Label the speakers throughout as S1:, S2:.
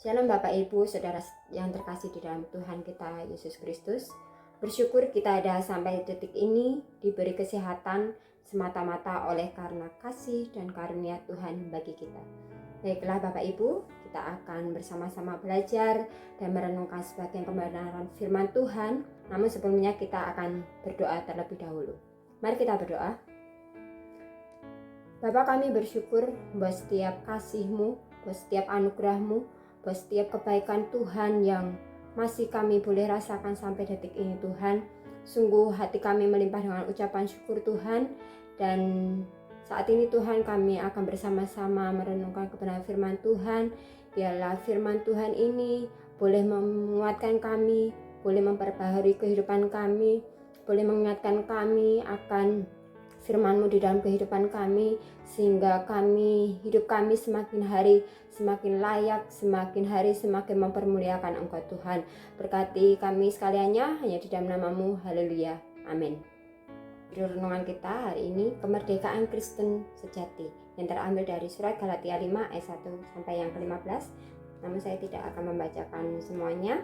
S1: Shalom Bapak Ibu, Saudara yang terkasih di dalam Tuhan kita Yesus Kristus. Bersyukur kita ada sampai detik ini diberi kesehatan semata-mata oleh karena kasih dan karunia Tuhan bagi kita. Baiklah Bapak Ibu, kita akan bersama-sama belajar dan merenungkan sebagian kebenaran firman Tuhan. Namun sebelumnya kita akan berdoa terlebih dahulu. Mari kita berdoa. Bapa, kami bersyukur buat setiap kasih-Mu, buat setiap anugerah-Mu, buat setiap kebaikan Tuhan yang masih kami boleh rasakan sampai detik ini Tuhan. Sungguh hati kami melimpah dengan ucapan syukur Tuhan. Dan saat ini Tuhan, kami akan bersama-sama merenungkan kebenaran firman Tuhan. Biarlah firman Tuhan ini boleh menguatkan kami, boleh memperbaharui kehidupan kami, boleh mengingatkan kami akan firman-Mu di dalam kehidupan kami, sehingga hidup kami semakin hari semakin layak, semakin hari semakin mempermuliakan Engkau Tuhan. Berkati kami sekaliannya hanya di dalam nama-Mu. Haleluya. Amin. Renungan kita hari ini, kemerdekaan Kristen sejati, yang terambil dari surat Galatia 5 ayat 1 sampai yang ke-15. Namun saya tidak akan membacakan semuanya.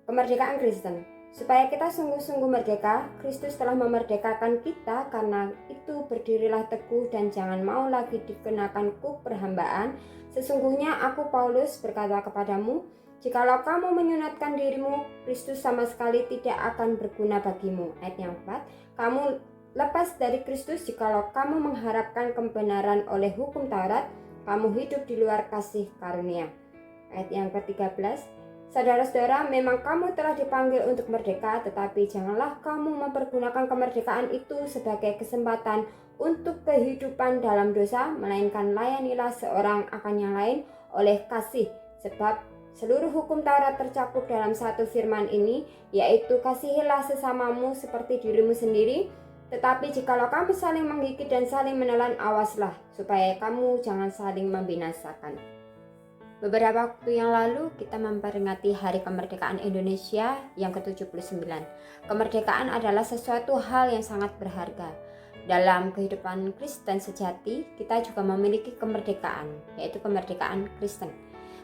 S1: Kemerdekaan Kristen. Supaya kita sungguh-sungguh merdeka, Kristus telah memerdekakan kita. Karena itu berdirilah teguh dan jangan mau lagi dikenakan kuk perhambaan. Sesungguhnya aku Paulus berkata kepadamu, jikalau kamu menyunatkan dirimu, Kristus sama sekali tidak akan berguna bagimu. Ayat yang 4, kamu lepas dari Kristus jikalau kamu mengharapkan kebenaran oleh hukum Taurat, kamu hidup di luar kasih karunia. Ayat yang ke-13, saudara-saudara, memang kamu telah dipanggil untuk merdeka, tetapi janganlah kamu mempergunakan kemerdekaan itu sebagai kesempatan untuk kehidupan dalam dosa, melainkan layanilah seorang akan yang lain oleh kasih. Sebab seluruh hukum Taurat tercakup dalam satu firman ini, yaitu kasihilah sesamamu seperti dirimu sendiri. Tetapi jikalau kamu saling menggigit dan saling menelan, awaslah, supaya kamu jangan saling membinasakan. Beberapa waktu yang lalu kita memperingati Hari Kemerdekaan Indonesia yang ke-79. Kemerdekaan adalah sesuatu hal yang sangat berharga. Dalam kehidupan Kristen sejati, kita juga memiliki kemerdekaan, yaitu kemerdekaan Kristen.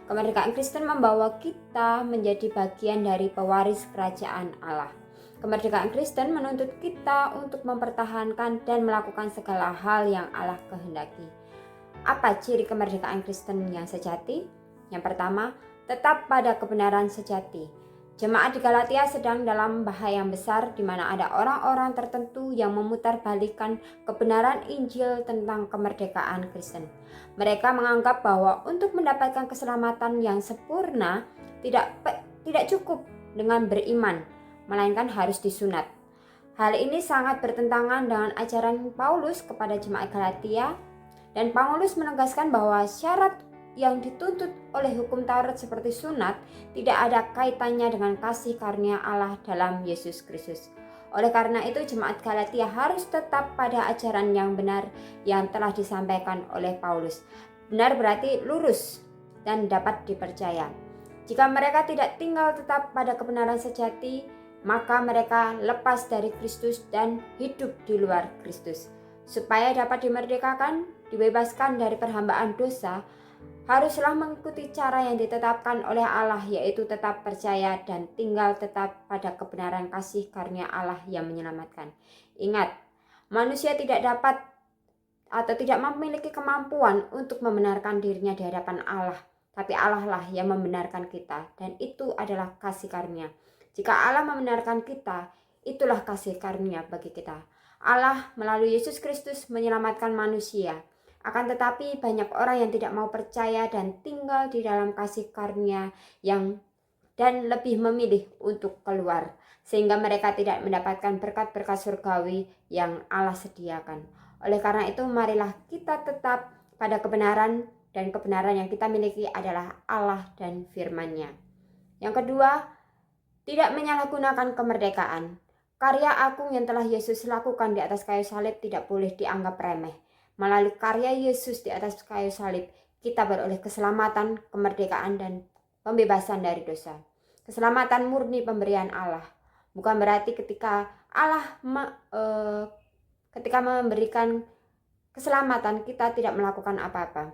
S1: Kemerdekaan Kristen membawa kita menjadi bagian dari pewaris kerajaan Allah. Kemerdekaan Kristen menuntut kita untuk mempertahankan dan melakukan segala hal yang Allah kehendaki. Apa ciri kemerdekaan Kristen yang sejati? Yang pertama, tetap pada kebenaran sejati. Jemaat di Galatia sedang dalam bahaya yang besar, di mana ada orang-orang tertentu yang memutarbalikkan kebenaran Injil tentang kemerdekaan Kristen. Mereka menganggap bahwa untuk mendapatkan keselamatan yang sempurna tidak cukup dengan beriman, melainkan harus disunat. Hal ini sangat bertentangan dengan ajaran Paulus kepada jemaat Galatia, dan Paulus menegaskan bahwa syarat yang dituntut oleh hukum Taurat seperti sunat tidak ada kaitannya dengan kasih karunia Allah dalam Yesus Kristus. Oleh karena itu, jemaat Galatia harus tetap pada ajaran yang benar yang telah disampaikan oleh Paulus. Benar berarti lurus dan dapat dipercaya. Jika mereka tidak tinggal tetap pada kebenaran sejati, maka mereka lepas dari Kristus dan hidup di luar Kristus. Supaya dapat dimerdekakan, dibebaskan dari perhambaan dosa, haruslah mengikuti cara yang ditetapkan oleh Allah, yaitu tetap percaya dan tinggal tetap pada kebenaran kasih karunia Allah yang menyelamatkan. Ingat, manusia tidak dapat atau tidak memiliki kemampuan untuk membenarkan dirinya di hadapan Allah, tapi Allah lah yang membenarkan kita, dan itu adalah kasih karunia. Jika Allah membenarkan kita, itulah kasih karunia bagi kita. Allah melalui Yesus Kristus menyelamatkan manusia. Akan tetapi banyak orang yang tidak mau percaya dan tinggal di dalam kasih karunia dan lebih memilih untuk keluar, sehingga mereka tidak mendapatkan berkat-berkat surgawi yang Allah sediakan. Oleh karena itu, marilah kita tetap pada kebenaran, dan kebenaran yang kita miliki adalah Allah dan firman-Nya. Yang kedua, tidak menyalahgunakan kemerdekaan. Karya agung yang telah Yesus lakukan di atas kayu salib tidak boleh dianggap remeh. Melalui karya Yesus di atas kayu salib, kita beroleh keselamatan, kemerdekaan, dan pembebasan dari dosa. Keselamatan murni pemberian Allah. Bukan berarti ketika Allah ketika memberikan keselamatan, kita tidak melakukan apa-apa.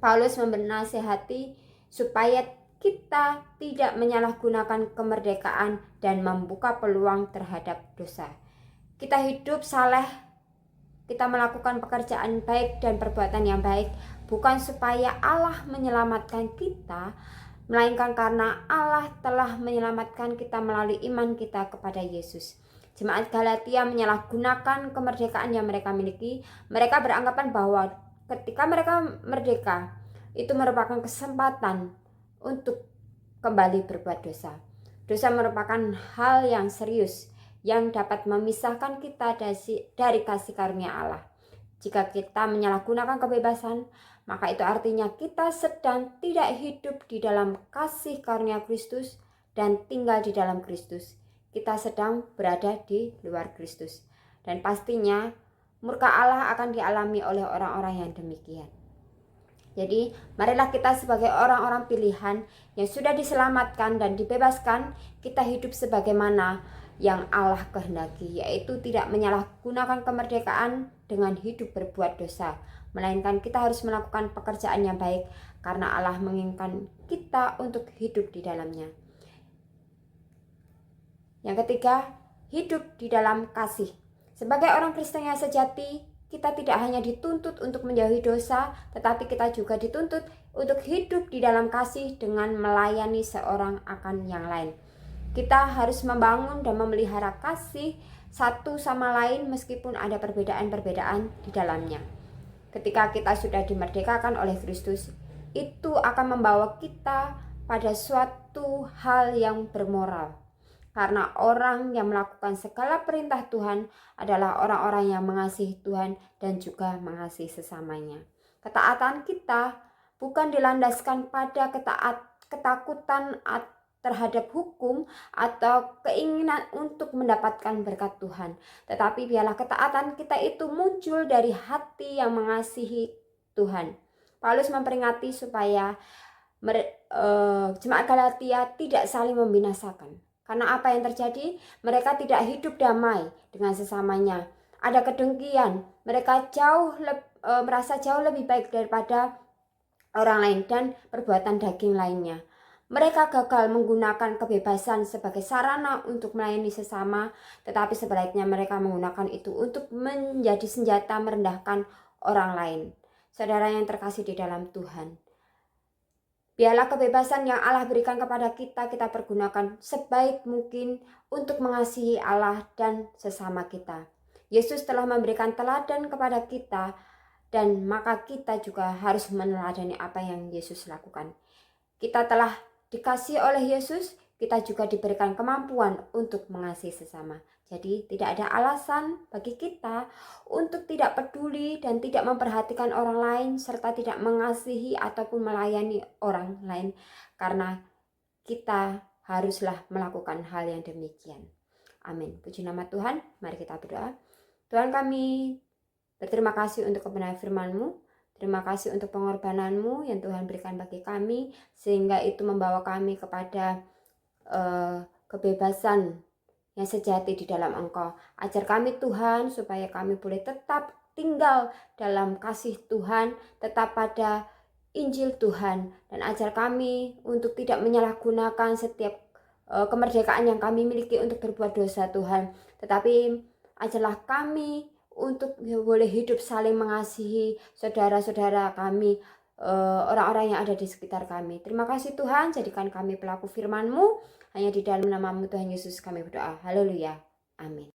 S1: Paulus menasihati supaya kita tidak menyalahgunakan kemerdekaan dan membuka peluang terhadap dosa. Kita hidup saleh, kita melakukan pekerjaan baik dan perbuatan yang baik bukan supaya Allah menyelamatkan kita, melainkan karena Allah telah menyelamatkan kita melalui iman kita kepada Yesus. Jemaat Galatia menyalahgunakan kemerdekaan yang mereka miliki. Mereka beranggapan bahwa ketika mereka merdeka, itu merupakan kesempatan untuk kembali berbuat dosa. Dosa merupakan hal yang serius yang dapat memisahkan kita dari kasih karunia Allah. Jika kita menyalahgunakan kebebasan, maka itu artinya kita sedang tidak hidup di dalam kasih karunia Kristus dan tinggal di dalam Kristus. Kita sedang berada di luar Kristus. Dan pastinya murka Allah akan dialami oleh orang-orang yang demikian. Jadi marilah kita sebagai orang-orang pilihan yang sudah diselamatkan dan dibebaskan, kita hidup sebagaimana yang Allah kehendaki, yaitu tidak menyalahgunakan kemerdekaan dengan hidup berbuat dosa, melainkan kita harus melakukan pekerjaan yang baik karena Allah menginginkan kita untuk hidup di dalamnya. Yang ketiga, hidup di dalam kasih. Sebagai orang Kristen yang sejati, kita tidak hanya dituntut untuk menjauhi dosa, tetapi kita juga dituntut untuk hidup di dalam kasih dengan melayani seorang akan yang lain. Kita harus membangun dan memelihara kasih satu sama lain meskipun ada perbedaan-perbedaan di dalamnya. Ketika kita sudah dimerdekakan oleh Kristus, itu akan membawa kita pada suatu hal yang bermoral. Karena orang yang melakukan segala perintah Tuhan adalah orang-orang yang mengasihi Tuhan dan juga mengasihi sesamanya. Ketaatan kita bukan dilandaskan pada ketakutan terhadap hukum atau keinginan untuk mendapatkan berkat Tuhan. Tetapi biarlah ketaatan kita itu muncul dari hati yang mengasihi Tuhan. Paulus memperingati supaya jemaat Galatia tidak saling membinasakan. Karena apa yang terjadi? Mereka tidak hidup damai dengan sesamanya. Ada kedengkian. Mereka merasa jauh lebih baik daripada orang lain dan perbuatan daging lainnya. Mereka gagal menggunakan kebebasan sebagai sarana untuk melayani sesama, tetapi sebaliknya mereka menggunakan itu untuk menjadi senjata merendahkan orang lain. Saudara yang terkasih di dalam Tuhan, biarlah kebebasan yang Allah berikan kepada kita pergunakan sebaik mungkin untuk mengasihi Allah dan sesama kita. Yesus telah memberikan teladan kepada kita dan maka kita juga harus meneladani apa yang Yesus lakukan. Kita telah dikasihi oleh Yesus, kita juga diberikan kemampuan untuk mengasihi sesama. Jadi tidak ada alasan bagi kita untuk tidak peduli dan tidak memperhatikan orang lain serta tidak mengasihi ataupun melayani orang lain, karena kita haruslah melakukan hal yang demikian. Amin. Puji nama Tuhan. Mari kita berdoa. Tuhan, kami berterima kasih untuk kebenaran firman-Mu. Terima kasih untuk pengorbanan-Mu yang Tuhan berikan bagi kami, sehingga itu membawa kami kepada kebebasan yang sejati di dalam Engkau. Ajar kami Tuhan supaya kami boleh tetap tinggal dalam kasih Tuhan, tetap pada Injil Tuhan, dan ajar kami untuk tidak menyalahgunakan setiap kemerdekaan yang kami miliki untuk berbuat dosa Tuhan, tetapi ajarlah kami untuk boleh hidup saling mengasihi saudara-saudara kami, orang-orang yang ada di sekitar kami. Terima kasih Tuhan, jadikan kami pelaku firman-Mu. Hanya di dalam nama-Mu Tuhan Yesus kami berdoa. Haleluya. Amin.